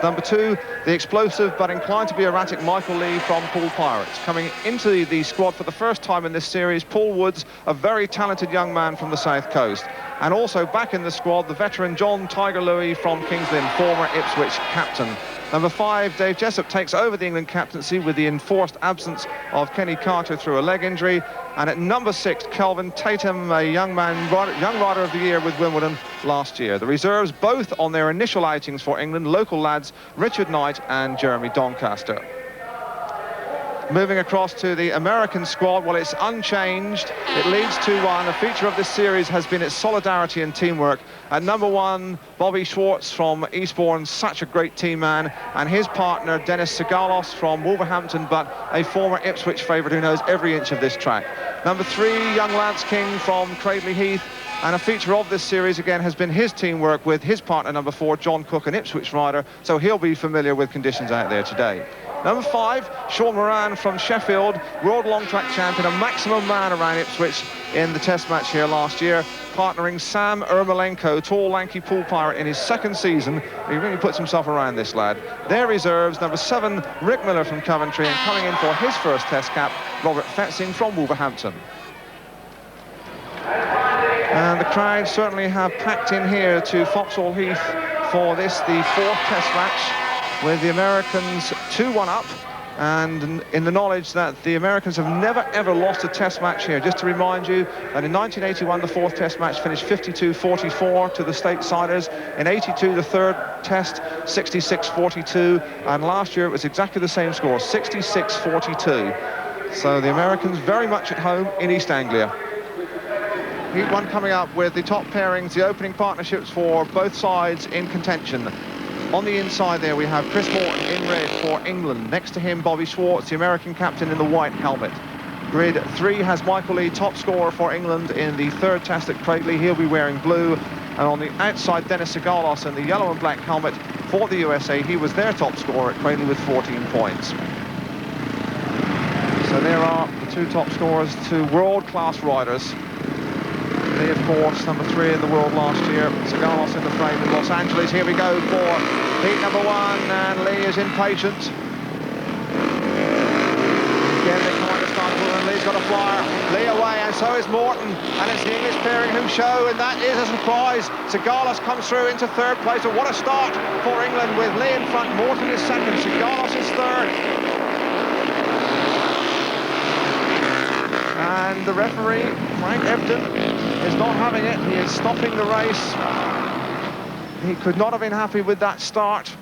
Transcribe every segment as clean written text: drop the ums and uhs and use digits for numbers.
Number 2, the explosive but inclined to be erratic Michael Lee from Poole Pirates. Coming into the squad for the first time in this series, Paul Woods, a very talented young man from the South Coast. And also back in the squad, the veteran John Tiger Louis from Kings Lynn, former Ipswich captain. Number 5, Dave Jessup takes over the England captaincy with the enforced absence of Kenny Carter through a leg injury. And at number 6, Kelvin Tatum, a young rider of the year with Wimbledon last year. The reserves both on their initial outings for England, local lads Richard Knight and Jeremy Doncaster. Moving across to the American squad, well, it's unchanged. It leads 2-1. A feature of this series has been its solidarity and teamwork. At number 1, Bobby Schwartz from Eastbourne, such a great team man, and his partner, Dennis Sigalos from Wolverhampton, but a former Ipswich favourite who knows every inch of this track. Number 3, young Lance King from Cradley Heath, and a feature of this series, again, has been his teamwork with his partner, number 4, John Cook, an Ipswich rider, so he'll be familiar with conditions out there today. Number 5, Sean Moran from Sheffield, world long track champion, a maximum man around Ipswich in the test match here last year, partnering Sam Ermolenko, tall, lanky Poole Pirate, in his second season. He really puts himself around this lad. Their reserves, number 7, Rick Miller from Coventry, and coming in for his first test cap, Robert Fetzing from Wolverhampton. And the crowd certainly have packed in here to Foxhall Heath for this, the 4th test match, with the Americans 2-1 up, and in the knowledge that the Americans have never ever lost a test match here. Just to remind you that in 1981 the 4th test match finished 52-44 to the Statesiders. In 82 the 3rd test 66-42, and last year it was exactly the same score, 66-42. So the Americans very much at home in East Anglia. Heat 1 coming up with the top pairings, the opening partnerships for both sides in contention. On the inside there we have Chris Morton in red for England. Next to him, Bobby Schwartz, the American captain, in the white helmet. Grid 3 has Michael Lee, top scorer for England in the 3rd test at Cradley. He'll be wearing blue. And on the outside, Dennis Sigalos in the yellow and black helmet for the USA. He was their top scorer at Cradley with 14 points. So there are the 2 top scorers, 2 world-class riders. Lee, of course, number 3 in the world last year. Sigalos in the frame in Los Angeles. Here we go for heat number 1, and Lee is impatient. Again, they come on to start, and Lee's got a flyer. Lee away, and so is Morton. And it's the English pairing who show, and that is a surprise. Sigalos comes through into 3rd place, and what a start for England with Lee in front. Morton is 2nd, Sigalos is 3rd. And the referee, Frank Ebden, is not having it. He is stopping the race. He could not have been happy with that start.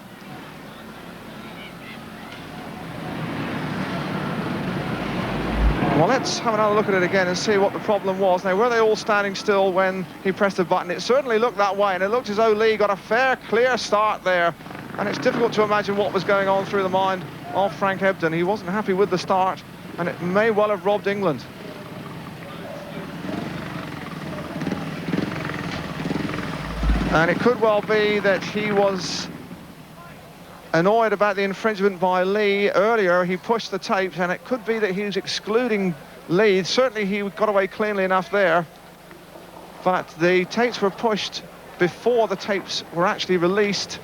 Well, let's have another look at it again and see what the problem was. Now, were they all standing still when he pressed the button? It certainly looked that way, and it looked as though Lee got a fair, clear start there. And it's difficult to imagine what was going on through the mind of Frank Ebden. He wasn't happy with the start, and it may well have robbed England. And it could well be that he was annoyed about the infringement by Lee. Earlier, he pushed the tapes, and it could be that he was excluding Lee. Certainly, he got away cleanly enough there. But the tapes were pushed before the tapes were actually released.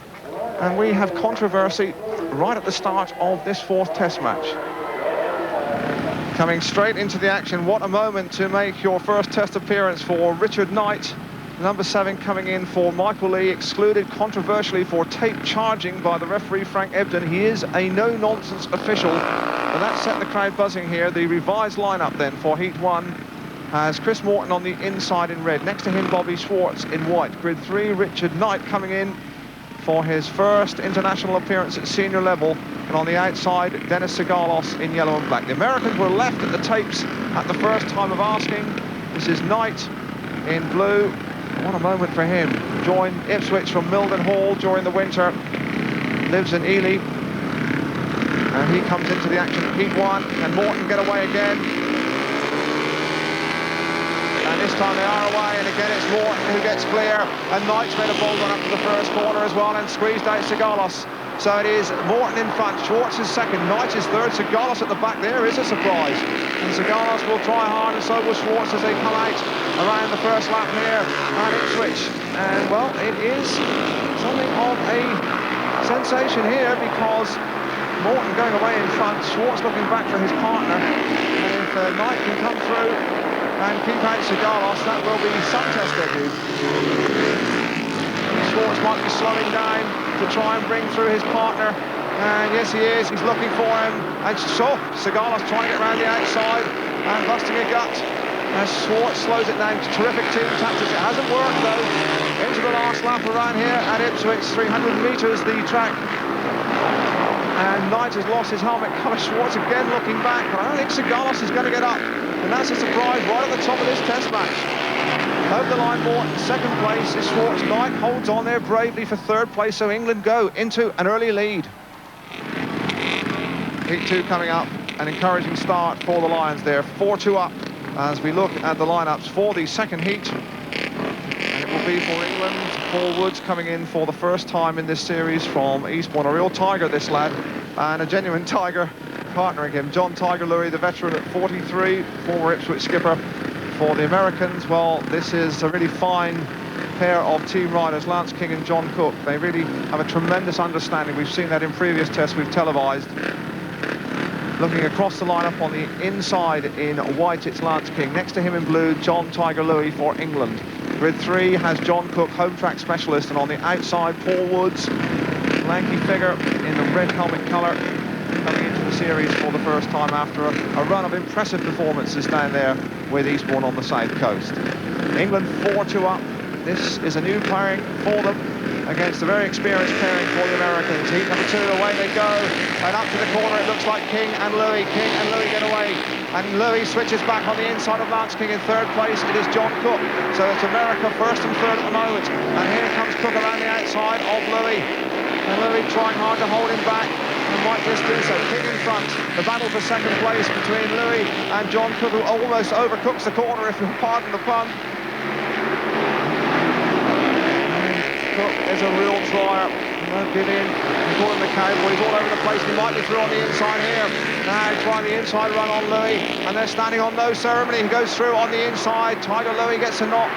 And we have controversy right at the start of this 4th test match. Coming straight into the action, what a moment to make your first test appearance for Richard Knight. Number 7 coming in for Michael Lee, excluded controversially for tape charging by the referee Frank Ebden. He is a no-nonsense official, and that set the crowd buzzing here. The revised lineup then for Heat 1 has Chris Morton on the inside in red. Next to him, Bobby Schwartz in white. Grid 3, Richard Knight coming in for his first international appearance at senior level. And on the outside, Dennis Sigalos in yellow and black. The Americans were left at the tapes at the first time of asking. This is Knight in blue. What a moment for him. Joined Ipswich from Milden Hall during the winter. Lives in Ely. And he comes into the action at Heat 1. And Morton get away again. And this time they are away. And again it's Morton who gets clear. And Knight's made a bold run up to the first corner as well and squeezed out Sigalos. So it is Morton in front, Schwartz is 2nd, Knight is 3rd, Sigalos at the back. There is a surprise. And Sigalos will try hard, and so will Schwartz as they come out around the first lap here at Ipswich. And, well, it is something of a sensation here because Morton going away in front, Schwartz looking back for his partner, and if Knight can come through and keep out Sigalos, that will be some test debut. Schwartz might be slowing down to try and bring through his partner, and yes he is, he's looking for him, and so Sigalos trying to get around the outside and busting a gut as Schwartz slows it down. Terrific team tactics. It hasn't worked though. Into the last lap around here at Ipswich, 300 metres the track. And Knight has lost his helmet colour. Schwartz again looking back, but I don't think Sigalos is going to get up. And that's a surprise right at the top of this test match. Over the line, Morton, second place is Schwartz. Knight holds on there bravely for third place, so England go into an early lead. Heat 2 coming up, an encouraging start for the Lions there, 4-2 up as we look at the lineups for the second heat. And it will be for England. Paul Woods coming in for the first time in this series from Eastbourne. A real tiger, this lad, and a genuine tiger partnering him. John Tiger Louis, the veteran at 43, former Ipswich skipper for the Americans. Well, this is a really fine pair of team riders, Lance King and John Cook. They really have a tremendous understanding. We've seen that in previous tests we've televised. Looking across the lineup on the inside in white, it's Lance King. Next to him in blue, John Tiger Louis for England. Grid 3 has John Cook, home track specialist, and on the outside, Paul Woods, lanky figure in the red helmet colour, coming into the series for the first time after a run of impressive performances down there with Eastbourne on the south coast. England 4-2 up. This is a new pairing for them against a very experienced pairing for the Americans. Heat number 2, away they go, and up to the corner it looks like King and Louis. King and Louis get away, and Louis switches back on the inside of Lance King. In third place it is John Cook, so it's America first and third at the moment, and here comes Cook around the outside of Louis, and Louis trying hard to hold him back and might just do so. King in front, the battle for second place between Louis and John Cook, who almost overcooks the corner, if you'll pardon the pun. Cook is a real trier. He won't give in. He's calling the cowboy. He's all over the place. He might be through on the inside here. Now trying the inside run on Louis, and they're standing on no ceremony. He goes through on the inside. Tiger Louis gets a knock.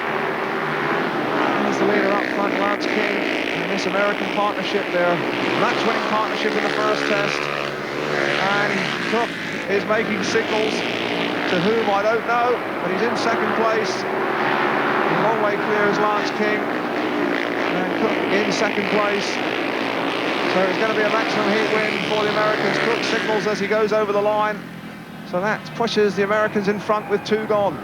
There's the leader up front, Lance King, and this American partnership there. Match-winning partnership in the first test. And Cook is making signals to whom I don't know, but he's in second place. A long way clear is Lance King. And Cook in second place. So it's going to be a maximum heat win for the Americans. Cook signals as he goes over the line. So that pushes the Americans in front with 2 gone.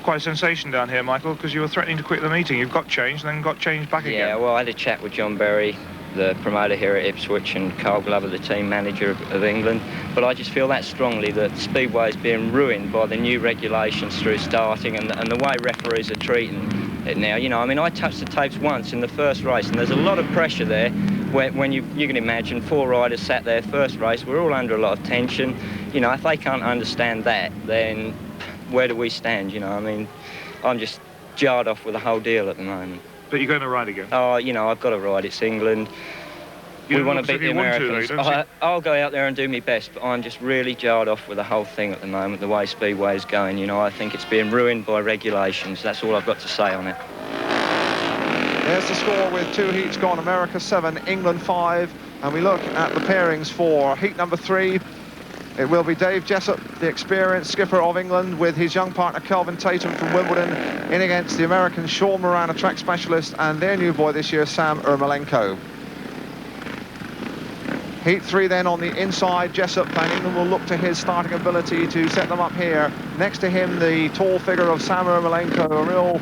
Quite a sensation down here, Michael, because you were threatening to quit the meeting. You've got changed, then got changed back again. Yeah, well, I had a chat with John Berry, the promoter here at Ipswich, and Carl Glover, the team manager of England. But I just feel that strongly that Speedway is being ruined by the new regulations through starting and the way referees are treating it now. You know, I mean, I touched the tapes once in the first race, and there's a lot of pressure there. When you can imagine 4 riders sat there first race, we're all under a lot of tension. You know, if they can't understand that, then where do we stand? You know, I mean, I'm just jarred off with the whole deal at the moment. But you're going to ride again? Oh, you know, I've got to ride. It's England. We want to beat the Americans. I'll go out there and do my best, but I'm just really jarred off with the whole thing at the moment, the way Speedway is going. You know, I think it's being ruined by regulations. That's all I've got to say on it. There's the score with 2 heats gone. America 7, England 5. And we look at the pairings for heat number 3. It will be Dave Jessup, the experienced skipper of England, with his young partner Kelvin Tatum from Wimbledon, in against the American Sean Moran, a track specialist, and their new boy this year, Sam Ermolenko. Heat 3 then on the inside, Jessup, and England will look to his starting ability to set them up here. Next to him, the tall figure of Sam Ermolenko, a real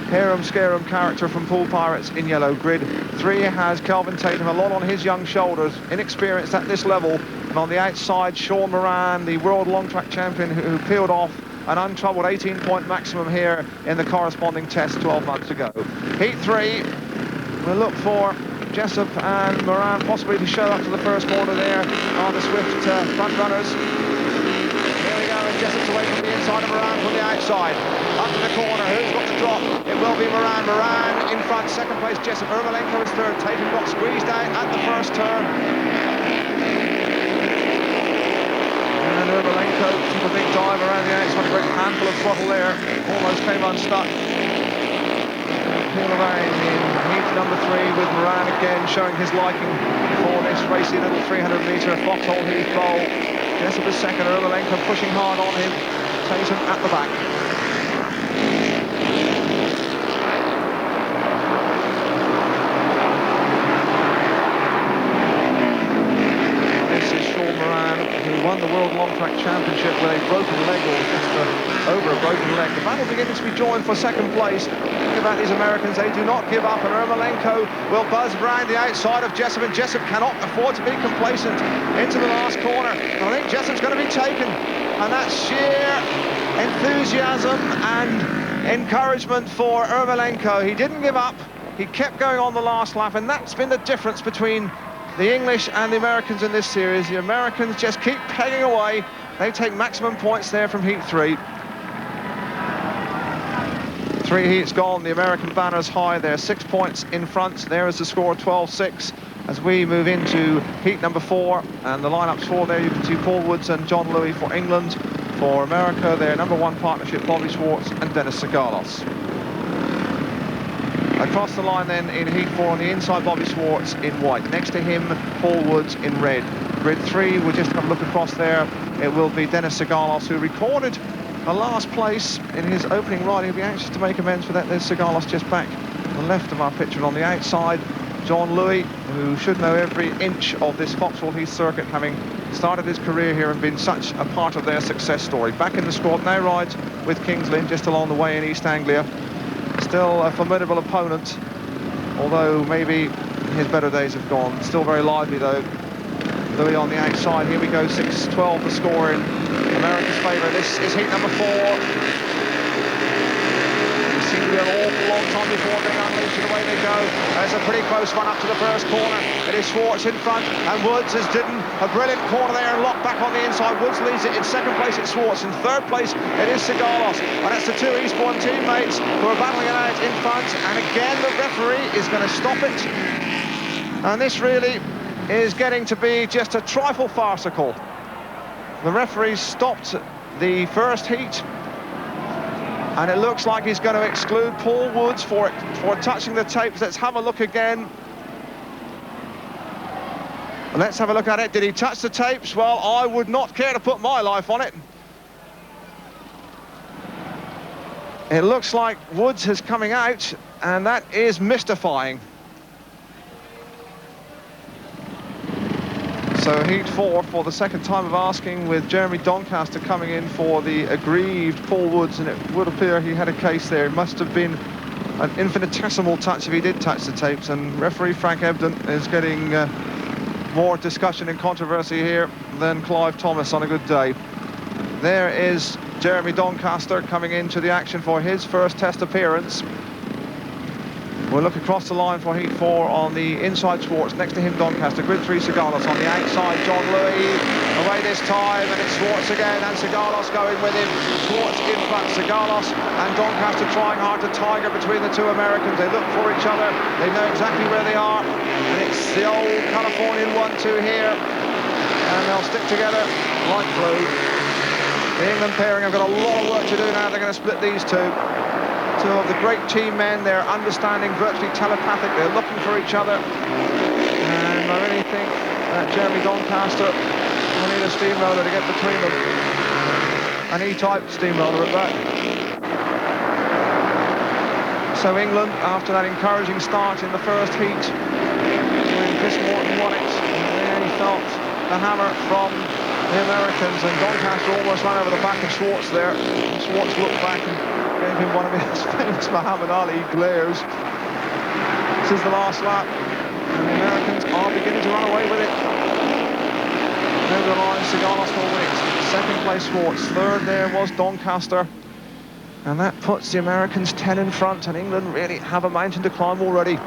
harum-scarum character from Pool Pirates in yellow. Grid 3 has Kelvin Tatum, a lot on his young shoulders, inexperienced at this level. And on the outside, Sean Moran, the world long track champion who peeled off an untroubled 18-point maximum here in the corresponding test 12 months ago. Heat 3, we'll look for Jessup and Moran possibly to show up to the first corner there are the swift front runners. Here we go, and Jessup's away from the inside and Moran from the outside. Up to the corner, who's got to drop? It will be Moran. Moran in front, second place Jessup. Ermolenko is third. Tatum got squeezed out at the first turn. And Ermolenko took a big dive around the outside, a great handful of throttle there. Almost came unstuck. Peel away in heat number 3 with Moran again showing his liking for this racy little 300-metre foxhole heath bowl. Jessup is second, Ermolenko pushing hard on him. Tatum at the back. Who won the World Long Track Championship with a broken leg, or just over a broken leg. The battle beginning to be joined for second place. Think about these Americans, they do not give up, and Ermolenko will buzz around the outside of Jessup, and Jessup cannot afford to be complacent into the last corner. And I think Jessup's going to be taken, and that's sheer enthusiasm and encouragement for Ermolenko. He didn't give up, he kept going on the last lap, and that's been the difference between the English and the Americans in this series. The Americans just keep pegging away. They take maximum points there from heat 3. 3 heats gone, the American banner's high. They're 6 points in front. There is the score, 12-6. As we move into heat number 4, and the lineups for there, you can see Paul Woods and John Louis for England. For America, their number 1 partnership, Bobby Schwartz and Dennis Sigalos. Across the line then in heat 4 on the inside, Bobby Schwartz in white. Next to him, Paul Woods in red. Grid 3, we'll just have a look across there. It will be Dennis Sigalos, who recorded a last place in his opening ride. He'll be anxious to make amends for that. There's Sigalos just back on the left of our picture. On the outside, John Louis, who should know every inch of this Foxhall Heath circuit, having started his career here and been such a part of their success story. Back in the squad, now rides with Kings Lynn just along the way in East Anglia. Still a formidable opponent, although maybe his better days have gone. Still very lively though. Louis on the outside. Here we go, 6-12 the score in America's favour. This is heat number 4. It seems to be an awful long time before being unleashed, and away they go. There's a pretty close one up to the first corner. It is Schwartz in front, and Woods has done a brilliant corner there and locked back on the inside. Woods leads it. In second place, it's Schwartz. In third place, it is Sigalos. And that's the 2 Eastbourne teammates who are battling it out in front. And again, the referee is going to stop it. And this really is getting to be just a trifle farcical. The referee stopped the first heat, and it looks like he's going to exclude Paul Woods for touching the tapes. Let's have a look again. Let's have a look at it. Did he touch the tapes? Well, I would not care to put my life on it. It looks like Woods is coming out, and that is mystifying. So heat 4 for the second time of asking, with Jeremy Doncaster coming in for the aggrieved Paul Woods, and it would appear he had a case there. It must have been an infinitesimal touch if he did touch the tapes, and referee Frank Ebden is getting more discussion and controversy here than Clive Thomas on a good day. There is Jeremy Doncaster coming into the action for his first test appearance. We'll look across the line for heat 4 on the inside, Schwartz. Next to him, Doncaster. Grid 3, Sigalos. On the outside, John Louis. Away this time, and it's Schwartz again, and Sigalos going with him. Schwartz in front, Sigalos and Doncaster trying hard to tiger between the 2 Americans. They look for each other. They know exactly where they are. And it's the old Californian 1-2 here. And they'll stick together like glue. The England pairing have got a lot of work to do now. They're going to split these 2. 2 of the great team men. They're understanding, virtually telepathic. They're looking for each other. And I really think that Jeremy Doncaster will need a steamroller to get between them. An E-type steamroller at that. So England, after that encouraging start in the first heat, when Chris Morton won it, and he felt the hammer from the Americans, and Doncaster almost ran over the back of Schwartz there. Schwartz looked back and gave him one of his famous Muhammad Ali glares. This is the last lap, and the Americans are beginning to run away with it. Over the line, Sigalos will win it. Second place, Schwartz. Third there was Doncaster. And that puts the Americans 10 in front, and England really have a mountain to climb already.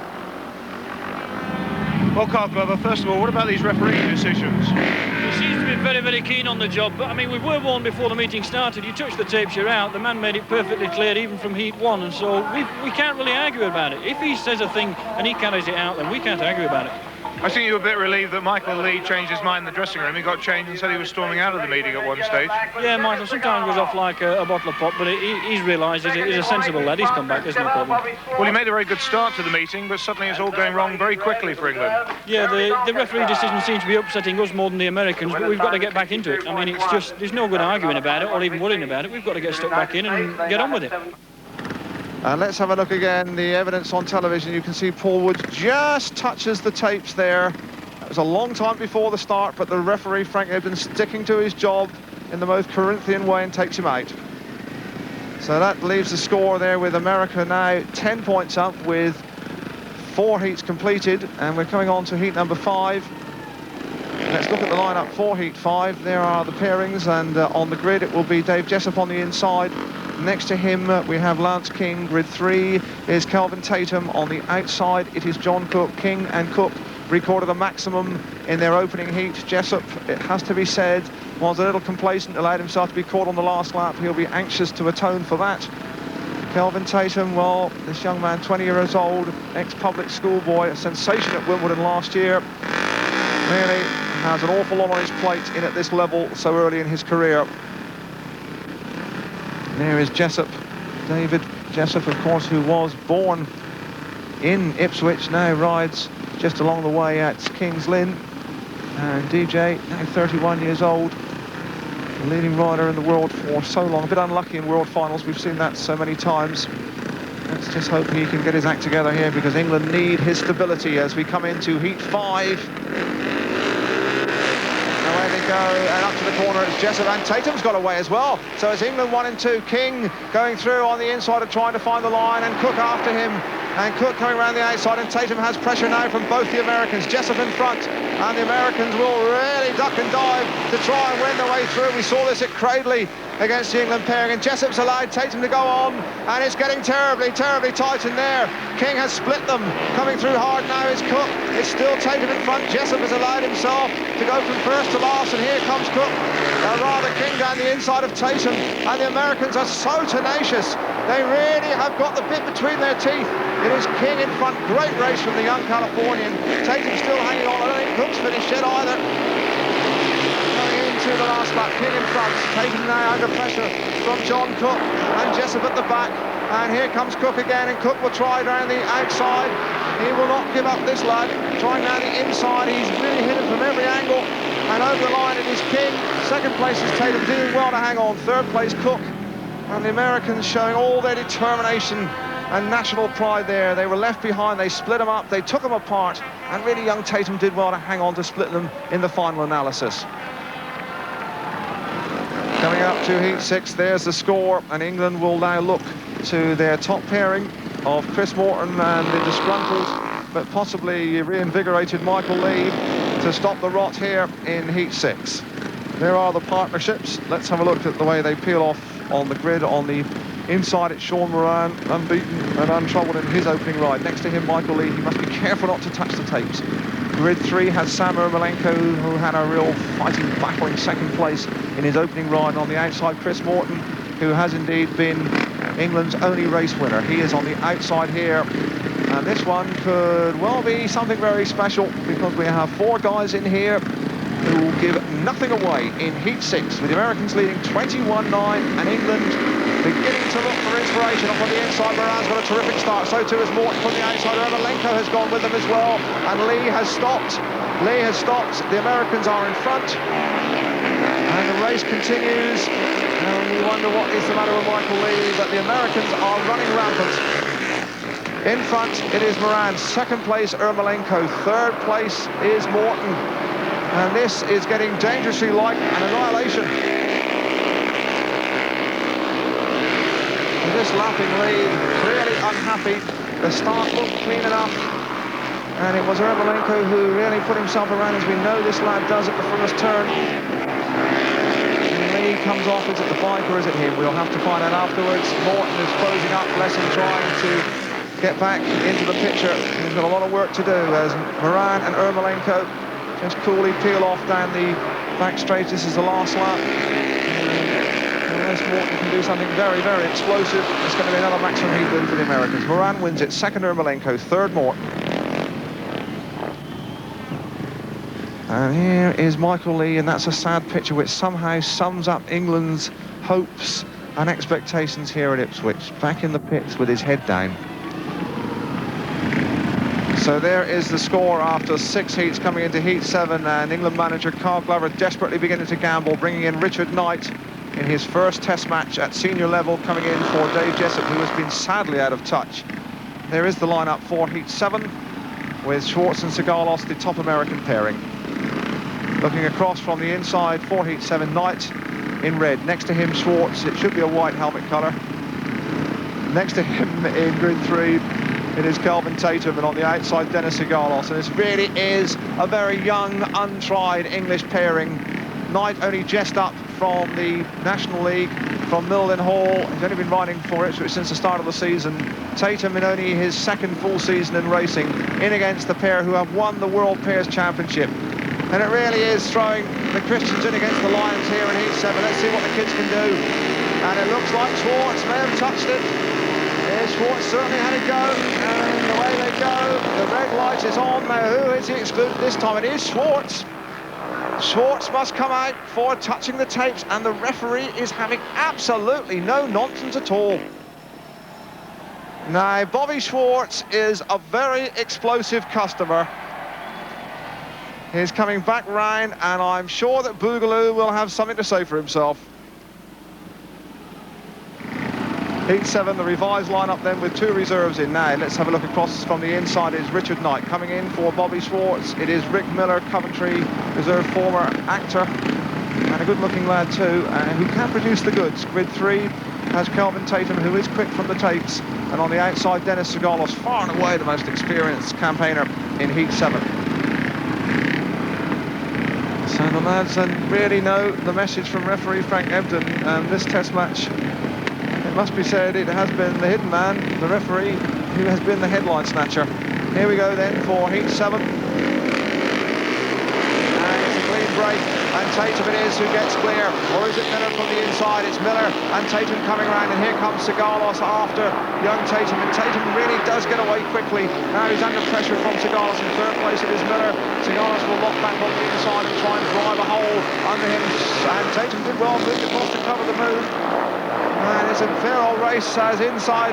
Well, Carl Glover, first of all, what about these refereeing decisions? He seems to be very, very keen on the job, but I mean, we were warned before the meeting started. You touch the tapes, you're out. The man made it perfectly clear, even from heat 1, and so we can't really argue about it. If he says a thing and he carries it out, then we can't argue about it. I think you were a bit relieved that Michael Lee changed his mind in the dressing room. He got changed and said he was storming out of the meeting at one stage. Yeah, Michael sometimes goes off like a bottle of pop, but he's realised he's a sensible lad. He's come back, there's no problem. Well, he made a very good start to the meeting, but suddenly it's all going wrong very quickly for England. Yeah, the referee decision seems to be upsetting us more than the Americans, but we've got to get back into it. I mean, it's just, there's no good arguing about it or even worrying about it. We've got to get stuck back in and get on with it. And let's have a look again, the evidence on television. You can see Paul Woods just touches the tapes there. It was a long time before the start, but the referee, frankly, had been sticking to his job in the most Corinthian way and takes him out. So that leaves the score there with America now 10 points up with 4 heats completed, and we're coming on to heat number 5. Let's look at the lineup for heat 5. There are the pairings, and on the grid it will be Dave Jessup on the inside. Next to him we have Lance King. Grid 3 is Kelvin Tatum. On the outside it is John Cook. King and Cook recorded a maximum in their opening heat. Jessup, it has to be said, was a little complacent, allowed himself to be caught on the last lap. He'll be anxious to atone for that. Kelvin Tatum, well, this young man, 20 years old, ex-public school boy, a sensation at Wimbledon last year, really has an awful lot on his plate in at this level so early in his career. There is Jessup, David Jessup, of course, who was born in Ipswich, now rides just along the way at King's Lynn. And DJ, now 31 years old, the leading rider in the world for so long. A bit unlucky in world finals, we've seen that so many times. Let's just hope he can get his act together here, because England need his stability as we come into heat 5. Away they go, and up to the corner it's Jessup, and Tatum's got away as well. So it's England 1 and 2. King going through on the inside and trying to find the line, and Cook after him. And Cook coming around the outside, and Tatum has pressure now from both the Americans. Jessup in front, and the Americans will really duck and dive to try and win their way through. We saw this at Cradley against the England pairing, and Jessup's allowed Tatum to go on, and it's getting terribly, terribly tight in there. King has split them. Coming through hard now is Cook. It's still Tatum in front. Jessup has allowed himself to go from first to last, and here comes Cook. Rather King down the inside of Tatum, and the Americans are so tenacious. They really have got the bit between their teeth. It is King in front. Great race from the young Californian. Tatum still hanging on. I don't think Cook's finished yet either. Coming into the last lap, King in front. Tatum now under pressure from John Cook, and Jessup at the back. And here comes Cook again, and Cook will try down the outside. He will not give up, this lad. Trying down the inside. He's really hit it from every angle. And over the line it is King. Second place is Tatum, doing well to hang on. Third place Cook. And the Americans showing all their determination and national pride there. They were left behind, they split them up, they took them apart, and really young Tatum did well to hang on to split them in the final analysis. Coming up to heat 6, there's the score, and England will now look to their top pairing of Chris Morton and the disgruntled but possibly reinvigorated Michael Lee to stop the rot here in heat 6. There are the partnerships. Let's have a look at the way they peel off on the grid. On the inside it's Sean Moran, unbeaten and untroubled in his opening ride. Next to him Michael Lee. He must be careful not to touch the tapes. Grid 3 has Sam Ermolenko, who had a real fighting, battling second place in his opening ride. And on the outside Chris Morton, who has indeed been England's only race winner. He is on the outside here, and this one could well be something very special, because we have 4 guys in here who will give nothing away in heat 6, with the Americans leading 21-9 and England beginning to look for inspiration. Up on the inside, Moran's got a terrific start, so too has Morton from the outside. Ermolenko has gone with them as well, and Lee has stopped. Lee has stopped. The Americans are in front, and the race continues. And we wonder what is the matter with Michael Lee, but the Americans are running rampant. In front, it is Moran. Second place, Ermolenko. Third place is Morton. And this is getting dangerously like an annihilation. And this lapping lead, really unhappy. The start looked clean enough. And it was Ermolenko who really put himself around, as we know this lad does at the first turn. And Lee comes off. Is it the bike or is it him? We'll have to find out afterwards. Morton is closing up, Lesson trying to get back into the picture. He's got a lot of work to do as Moran and Ermolenko just coolly peel off down the back straight. This is the last lap. Unless Morton can do something very, very explosive, it's going to be another maximum heat win for the Americans. Moran wins it, second Ermolenko, third Morton. And here is Michael Lee, and that's a sad picture which somehow sums up England's hopes and expectations here at Ipswich, back in the pits with his head down. So there is the score after 6 heats coming into heat 7, and England manager Carl Glover desperately beginning to gamble, bringing in Richard Knight in his first test match at senior level, coming in for Dave Jessup, who has been sadly out of touch. There is the lineup for heat 7, with Schwartz and Sigalos, the top American pairing. Looking across from the inside for heat 7, Knight in red. Next to him, Schwartz. It should be a white helmet colour. Next to him in grid 3, it is Kelvin Tatum, and on the outside, Dennis Sigalos. And this really is a very young, untried English pairing. Knight only just up from the National League, from Milden Hall. He's only been riding for Ipswich since the start of the season. Tatum in only his second full season in racing, in against the pair who have won the World Pairs Championship. And it really is throwing the Christians in against the Lions here in heat 7. Let's see what the kids can do. And it looks like Schwartz may have touched it. Yeah, Schwartz certainly had a go, and away they go. The red light is on. Now, who is he excluded this time? It is Schwartz. Schwartz must come out for touching the tapes, and the referee is having absolutely no nonsense at all. Now, Bobby Schwartz is a very explosive customer. He's coming back round, and I'm sure that Boogaloo will have something to say for himself. Heat 7, the revised lineup then with 2 reserves in now. Let's have a look across from the inside. Is Richard Knight coming in for Bobby Schwartz. It is Rick Miller, Coventry reserve former actor, and a good-looking lad too, who can produce the goods. Grid 3 has Kelvin Tatum, who is quick from the tapes, and on the outside, Dennis Sigalos, far and away the most experienced campaigner in Heat 7. So the lads really know the message from referee Frank Ebden, and this test match, it must be said, it has been the hidden man, the referee, who has been the headline snatcher. Here we go then for heat 7. And it's a clean break, and Tatum it is who gets clear. Or is it Miller from the inside? It's Miller and Tatum coming around, and here comes Sigalos after young Tatum. And Tatum really does get away quickly. Now he's under pressure from Sigalos. In third place it is Miller. Sigalos will lock back on the inside and try and drive a hole under him. And Tatum did well, moved across to cover the move. And it's a fair old race as inside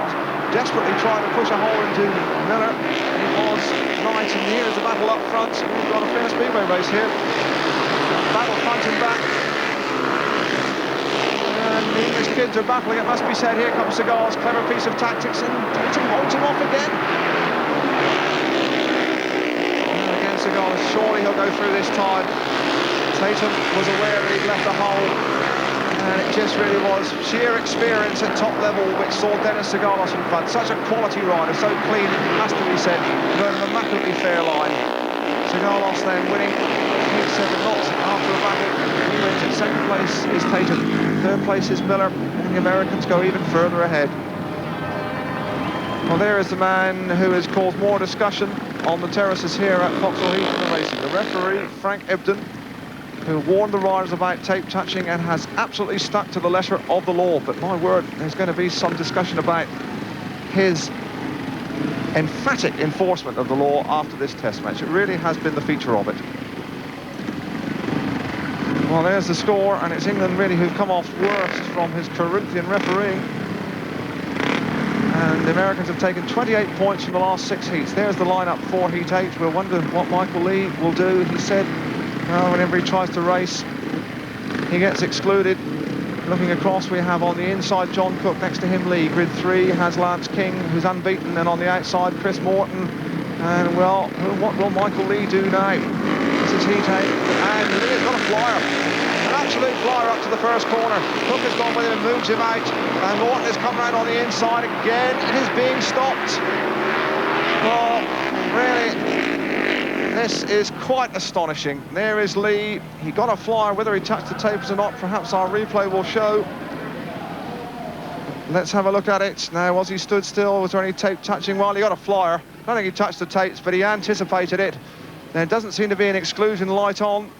desperately trying to push a hole into Miller. It was Knight, and here is the battle up front. We've got a fair speedway race here. Battle front and back. And the English kids are battling, it must be said. Here comes Sigalos, clever piece of tactics, and Tatum holds him off again. And again, Sigalos, surely he'll go through this time. Tatum was aware that he'd left a hole. And it just really was sheer experience at top level which saw Dennis Sigalos in front. Such a quality rider, so clean, has to be said. But an immaculately fair line. Sigalos then winning. He said not after the battle. He wins. In second place is Tatum. Third place is Miller. And the Americans go even further ahead. Well, there is the man who has caused more discussion on the terraces here at Vauxhall Heath in the racing. The referee, Frank Ebden, who warned the riders about tape touching and has absolutely stuck to the letter of the law. But my word, there's going to be some discussion about his emphatic enforcement of the law after this test match. It really has been the feature of it. Well, there's the score, and it's England really who've come off worst from his Corinthian refereeing. And the Americans have taken 28 points from the last 6 heats. There's the lineup for Heat 8. We'll wonder what Michael Lee will do. He said, whenever he tries to race, he gets excluded. Looking across, we have on the inside John Cook, next to him Lee. Grid 3 has Lance King, who's unbeaten, and on the outside Chris Morton. And well, what will Michael Lee do now? This is Heat 8, and Lee's got a flyer. An absolute flyer up to the first corner. Cook has gone with him and moves him out, and Morton has come round on the inside again. It is being stopped. Well, really, this is quite astonishing. There is Lee. He got a flyer. Whether he touched the tapes or not, perhaps our replay will show. Let's have a look at it. Now, was he stood still? Was there any tape touching? Well, he got a flyer. I don't think he touched the tapes, but he anticipated it. There doesn't seem to be an exclusion light on.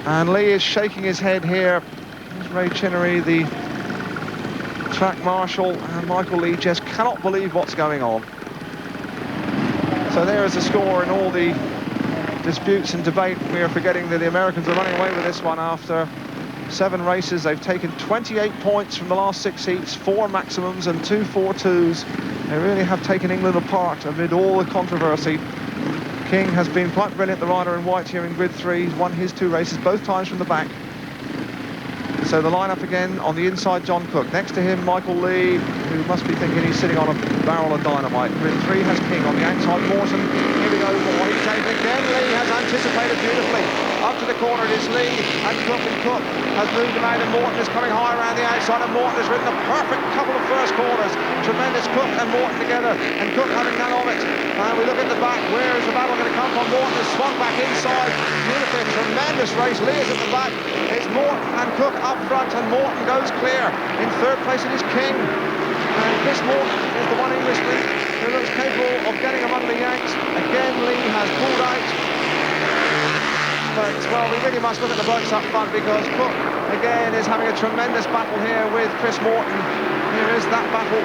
And Lee is shaking his head here. There's Ray Chinnery, the track marshal, and Michael Lee just cannot believe what's going on. So there is the score in all the disputes and debate, we are forgetting that the Americans are running away with this one after 7 races. They've taken 28 points from the last 6 heats, 4 maximums and 2 4-2s. They really have taken England apart amid all the controversy. King has been quite brilliant, the rider in white here in grid 3. He's won his 2 races, both times from the back. So the lineup again on the inside, John Cook. Next to him, Michael Lee, who must be thinking he's sitting on a barrel of dynamite. Grid 3 has King on the outside, Morton. Here we go, for he's taken again. Lee has anticipated beautifully. Up to the corner it is Lee, and Cook has moved him out, and Morton is coming high around the outside, and Morton has ridden a perfect couple of first corners. Tremendous Cook and Morton together, and Cook having none of it. And we look at the back, where is the battle going to come from? Morton has swung back inside. Beautiful, tremendous race. Lee is at the back. It's Morton and Cook up front, and Morton goes clear. In 3rd place it is King. And Chris Morton is the one Englishman who looks capable of getting among the Yanks. Again, Lee has pulled out. But, well, we really must look at the blokes up front, because Cook, again, is having a tremendous battle here with Chris Morton. Here is that battle.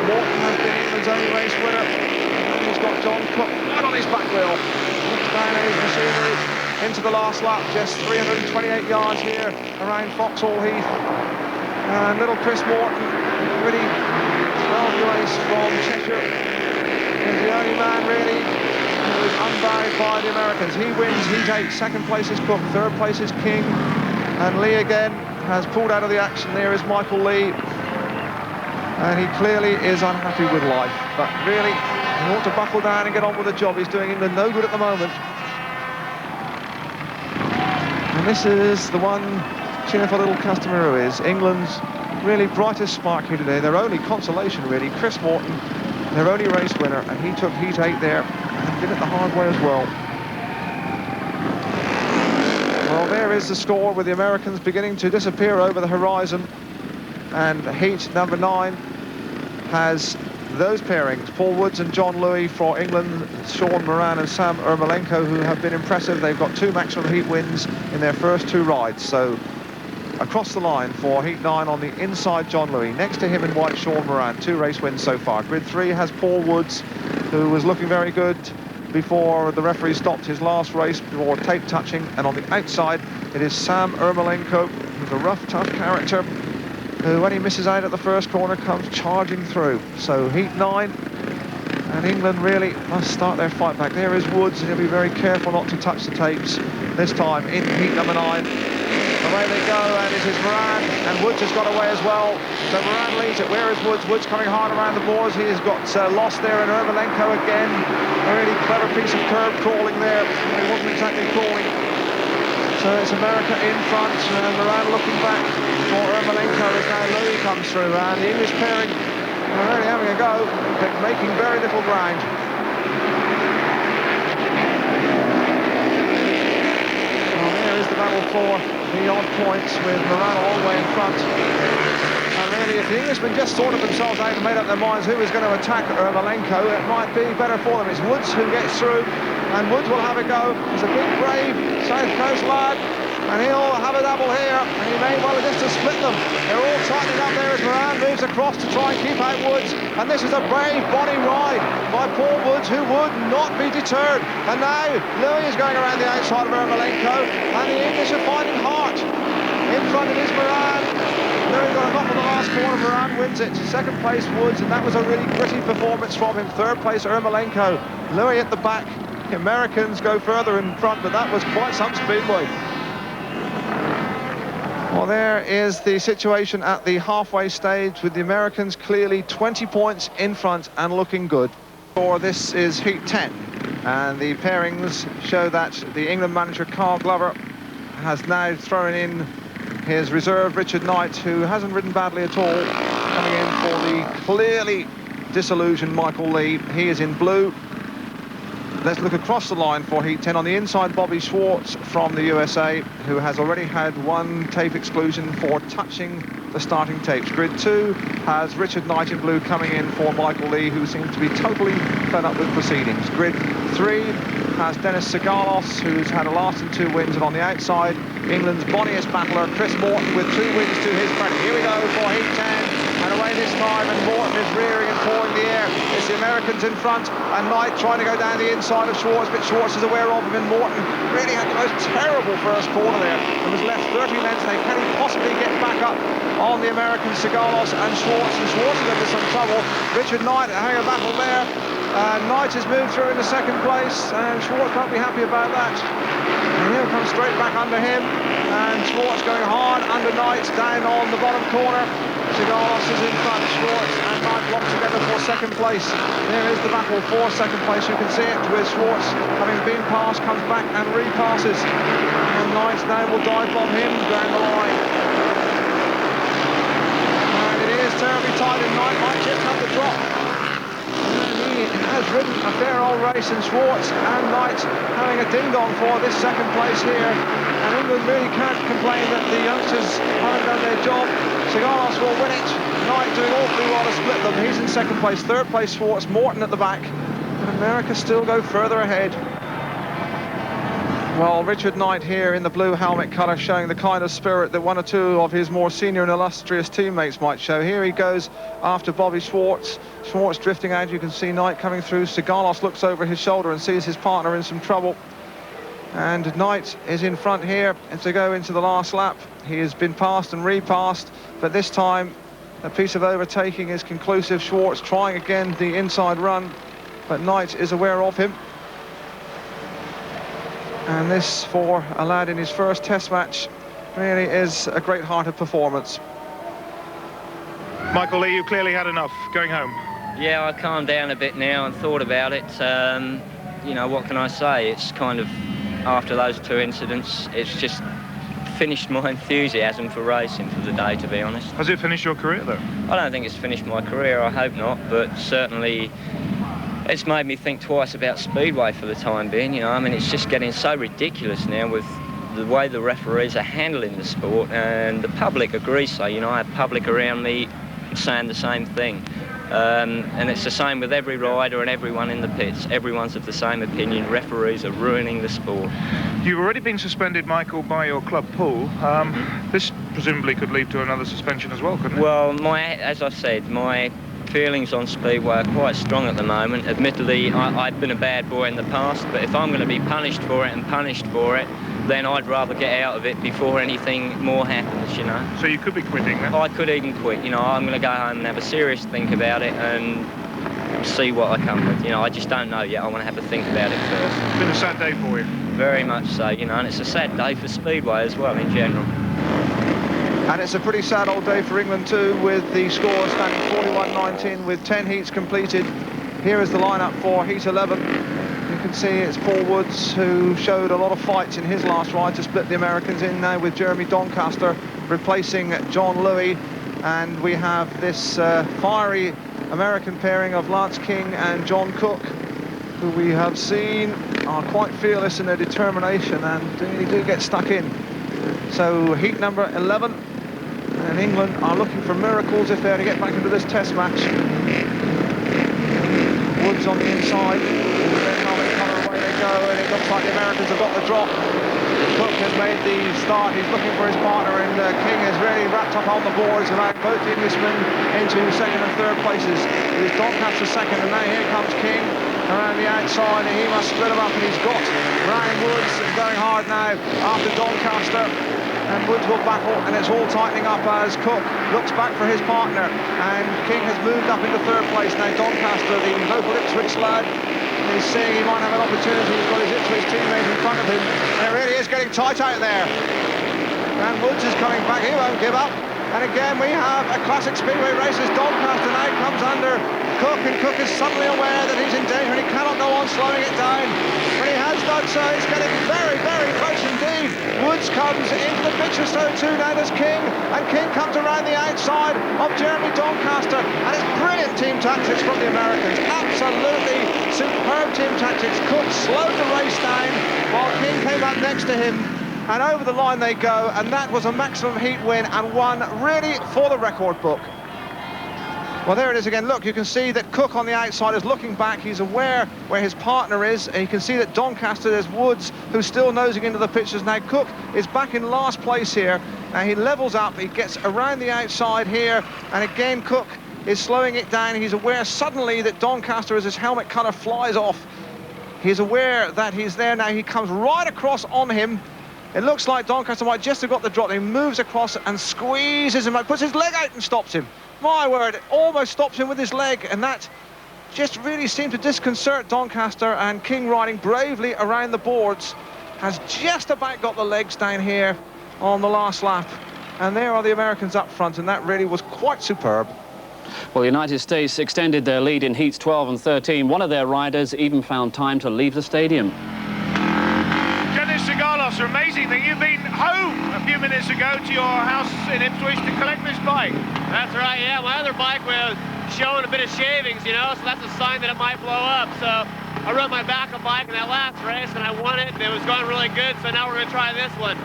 Morton has been England's only race winner. And he's got John Cook right on his back wheel. Looks down at his machinery into the last lap, just 328 yards here around Foxhall Heath. And little Chris Morton, really 12 race from Cheshire, is the only man really who is unburied by the Americans. He wins, he's 8, 2nd place is Cook, 3rd place is King, and Lee again has pulled out of the action. There is Michael Lee, and he clearly is unhappy with life, but really he ought to buckle down and get on with the job. He's doing England no good at the moment. And this is the one cheerful little customer who is England's really brightest spark here today. Their only consolation really, Chris Morton, their only race winner, and he took heat 8 there and did it the hard way as well. Well, there is the score, with the Americans beginning to disappear over the horizon, and heat number 9 has those pairings, Paul Woods and John Louis for England, Sean Moran and Sam Ermolenko, who have been impressive. They've got 2 maximum heat wins in their first 2 rides. So across the line for heat 9 on the inside, John Louis. Next to him in white, Sean Moran, 2 race wins so far. Grid 3 has Paul Woods, who was looking very good before the referee stopped his last race before tape touching. And on the outside, it is Sam Ermolenko, who's a rough, tough character, who, when he misses out at the first corner, comes charging through. So heat 9, and England really must start their fight back. There is Woods, and he'll be very careful not to touch the tapes this time in heat number 9. Away they go, and it is Moran, and Woods has got away as well. So Moran leads it. Where is Woods? Woods coming hard around the boards. He has got lost there, and Ermolenko again. A really clever piece of curb crawling there. He wasn't exactly crawling. So it's America in front, and Moran looking back for Ermolenko as now Louis comes through, and the English pairing are really having a go, but making very little ground. Well, there is the battle for the odd points, with Moran all the way in front. And really, if the Englishmen just sorted themselves out and made up their minds who was going to attack Ermolenko, it might be better for them. It's Woods who gets through, and Woods will have a go. He's a big, brave South Coast lad, and he'll have a double here, and he may well just to split them. They're all tightening up there as Moran moves across to try and keep out Woods, and this is a brave body ride by Paul Woods, who would not be deterred. And now Louis is going around the outside of Ermolenko, and the English are finding heart. In front it is Moran. Louis got a knock on the last corner. Moran wins it. 2nd place Woods, and that was a really gritty performance from him. 3rd place Ermolenko. Louis at the back. The Americans go further in front, but that was quite some speedway. Well, there is the situation at the halfway stage, with the Americans clearly 20 points in front and looking good. Or this is heat 10, and the pairings show that the England manager Carl Glover has now thrown in his reserve Richard Knight, who hasn't ridden badly at all, coming in for the clearly disillusioned Michael Lee. He is in blue. Let's look across the line for heat 10. On the inside, Bobby Schwartz from the USA, who has already had 1 tape exclusion for touching the starting tapes. Grid 2 has Richard Knight in blue coming in for Michael Lee, who seems to be totally fed up with proceedings. Grid 3 has Dennis Sigalos, who's had a last and 2 wins, and on the outside, England's bonniest battler, Chris Morton, with 2 wins to his credit. Here we go for heat 10, and away this time, and Morton is rearing and pawing the air. It's the Americans in front, and Knight trying to go down the inside of Schwartz, but Schwartz is aware of him, and Morton really had the most terrible first corner there and was left 30 lengths. Now, can he possibly get back up on the American Sigalos and Schwartz? And Schwartz is into some trouble. Richard Knight having a battle there. Knight has moved through into second place, and Schwartz won't be happy about that. And he'll come straight back under him, and Schwartz going hard under Knight down on the bottom corner. Sigalos is in front, Schwartz and Knight locked together for second place. There is the battle for second place. You can see it with Schwartz having been passed, comes back and repasses. And Knight now will dive bomb him down the line. And it is terribly tight, and Knight might just have the drop. He has ridden a fair old race, and Schwartz and Knight having a ding-dong for this second place here. And England really can't complain that the youngsters haven't done their job. Sigalos will win it. Knight doing awfully well to split them. He's in second place. Third place Schwartz, Morton at the back. And America still go further ahead. Well, Richard Knight here in the blue helmet colour, showing the kind of spirit that one or two of his more senior and illustrious teammates might show. Here he goes after Bobby Schwartz. Schwartz drifting out. You can see Knight coming through. Sigalos looks over his shoulder and sees his partner in some trouble. And Knight is in front here and to go into the last lap. He has been passed and repassed, but this time a piece of overtaking is conclusive. Schwartz trying again the inside run, but Knight is aware of him. And this, for a lad in his first test match, really is a great-hearted performance. Michael Lee, you clearly had enough going home. Yeah, I calmed down a bit now and thought about it. You know, what can I say? It's kind of, after those two incidents, it's just finished my enthusiasm for racing for the day, to be honest. Has it finished your career, though? I don't think it's finished my career, I hope not, but certainly it's made me think twice about Speedway for the time being, you know. I mean, it's just getting so ridiculous now with the way the referees are handling the sport, and the public agrees so, you know. I have public around me saying the same thing. And it's the same with every rider and everyone in the pits. Everyone's of the same opinion. Referees are ruining the sport. You've already been suspended, Michael, by your club pool. This presumably could lead to another suspension as well, couldn't it? Well, as I said, my feelings on Speedway are quite strong at the moment. Admittedly, I've been a bad boy in the past, but if I'm going to be punished for it, then I'd rather get out of it before anything more happens, you know. So you could be quitting then? I could even quit, you know. I'm going to go home and have a serious think about it and see what I come with. You know, I just don't know yet. I want to have a think about it first. It's been a sad day for you. Very much so, you know, and it's a sad day for Speedway as well in general. And it's a pretty sad old day for England too, with the score standing 41-19 with 10 heats completed. Here is the lineup for Heat 11. You can see it's Paul Woods, who showed a lot of fights in his last ride to split the Americans in, now with Jeremy Doncaster replacing John Louis. And we have this fiery American pairing of Lance King and John Cook, who we have seen are quite fearless in their determination and really do get stuck in. So heat number 11, and England are looking for miracles if they're to get back into this test match. Woods on the inside, away they go, and it looks like the Americans have got the drop. Cook has made the start, he's looking for his partner, and King is really wrapped up on the boards and allowed both the Englishmen into second and third places. It is Doncaster second, and now here comes King around the outside, and he must split him up, and he's got Ryan Woods going hard now after Doncaster. And Woods will battle, and it's all tightening up as Cook looks back for his partner, and King has moved up into third place. Now Doncaster, the local Ipswich lad, is seeing he might have an opportunity. He's got his Ipswich teammate in front of him, and it really is getting tight out there. And Woods is coming back, he won't give up. And again we have a classic Speedway race as Doncaster now comes under Cook, and Cook is suddenly aware that he's in danger and he cannot go on slowing it down. But he has done so, he's getting very, very close indeed. Woods comes into the picture, so too now does King, and King comes around the outside of Jeremy Doncaster, and it's brilliant team tactics from the Americans. Absolutely superb team tactics. Cook slowed the race down while King came up next to him, and over the line they go, and that was a maximum heat win and one really for the record book. Well, there it is again. Look, you can see that Cook on the outside is looking back. He's aware where his partner is. And you can see that Doncaster, there's Woods, who's still nosing into the pictures. Now, Cook is back in last place here. Now he levels up, he gets around the outside here, and again Cook is slowing it down. He's aware suddenly that Doncaster, as his helmet colour flies off, he's aware that he's there now. He comes right across on him. It looks like Doncaster might just have got the drop. He moves across and squeezes him out, puts his leg out and stops him. My word, it almost stops him with his leg, and that just really seemed to disconcert Doncaster. And King, riding bravely around the boards, has just about got the legs down here on the last lap. And there are the Americans up front, and that really was quite superb. Well, the United States extended their lead in heats 12 and 13. One of their riders even found time to leave the stadium. It's amazing that you've been home a few minutes ago to your house in Ipswich to collect this bike. That's right, yeah. My other bike was showing a bit of shavings, you know, so that's a sign that it might blow up. So I rode my backup bike in that last race and I won it, and it was going really good, so now we're going to try this one.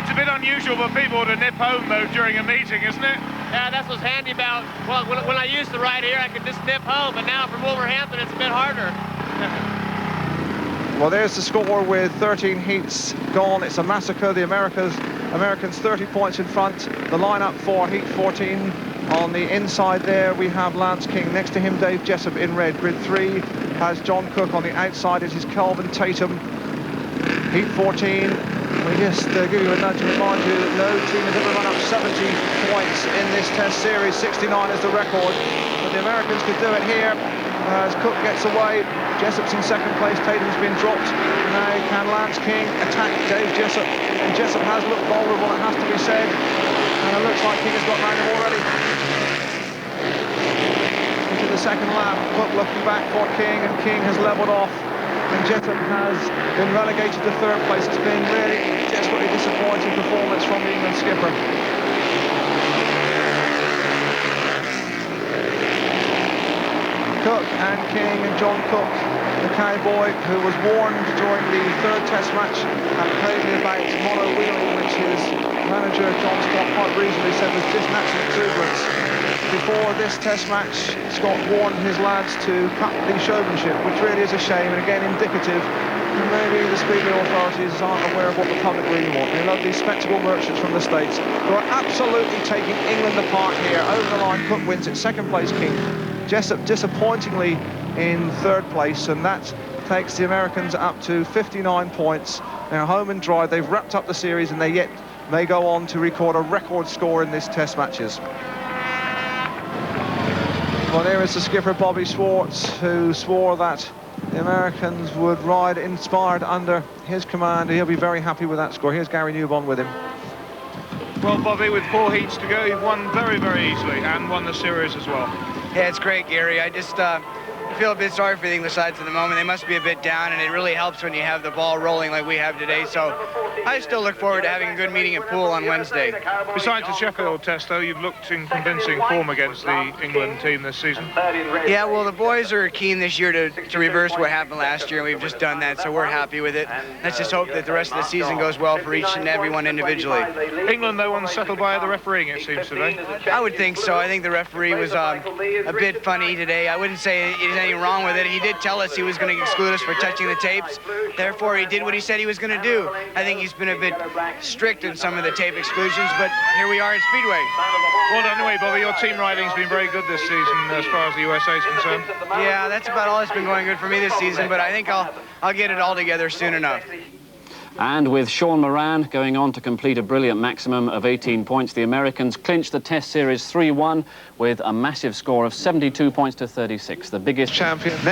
It's a bit unusual for people to nip home, though, during a meeting, isn't it? Yeah, that's what's handy about, well, when I used to ride here, I could just nip home, but now from Wolverhampton, it's a bit harder. Well, there's the score with 13 heats gone. It's a massacre. The Americans 30 points in front. The lineup for heat 14. On the inside there, we have Lance King. Next to him, Dave Jessup in red. Grid 3 has John Cook. On the outside, it is Kelvin Tatum. Heat 14. We just give you a nudge to remind you that no team has ever run up 70 points in this test series. 69 is the record. But the Americans could do it here. As Cook gets away, Jessup's in second place, Tatum's been dropped. Now can Lance King attack Dave Jessup? And Jessup has looked vulnerable, it has to be said. And it looks like King has got round him already. Into the second lap, Cook looking back for King, and King has levelled off. And Jessup has been relegated to third place. It's been really desperately disappointing performance from the England skipper. Cook and King and John Cook, the cowboy who was warned during the third test match at Paisley about mono-wheeling, which his manager John Scott quite reasonably said was just natural exuberance. Before this test match, Scott warned his lads to cut the showmanship, which really is a shame, and again indicative that maybe the Speedway authorities aren't aware of what the public really want. They love these spectacle merchants from the States who are absolutely taking England apart here. Over the line, Cook wins it, second place King. Jessup disappointingly in third place, and that takes the Americans up to 59 points. They're home and dry. They've wrapped up the series, and they yet may go on to record a record score in this test matches. Well, there is the skipper Bobby Schwartz, who swore that the Americans would ride inspired under his command. He'll be very happy with that score. Here's Gary Newbon with him. Well, Bobby, with 4 heats to go, you've won very, very easily and won the series as well. Yeah, it's great, Gary. I just feel a bit sorry for the English sides at the moment. They must be a bit down, and it really helps when you have the ball rolling like we have today. So I still look forward to having a good meeting at Poole on Wednesday. Besides the Sheffield test, though, you've looked in convincing form against the England team this season. Yeah, well, the boys are keen this year to reverse what happened last year, and we've just done that, so we're happy with it. Let's just hope that the rest of the season goes well for each and every one individually. England, though, unsettled by the refereeing, it seems today. I would think so. I think the referee was a bit funny today. I wouldn't say there's anything wrong with it. He did tell us he was going to exclude us for touching the tapes. Therefore, he did what he said he was going to do. I think he's been a bit strict in some of the tape exclusions, but here we are at Speedway. Well done anyway, Bobby. Your team riding's been very good this season as far as the USA is concerned. Yeah, that's about all that's been going good for me this season, but I think I'll get it all together soon enough. And with Sean Moran going on to complete a brilliant maximum of 18 points, the Americans clinched the Test Series 3-1 with a massive score of 72 points to 36, the biggest champion.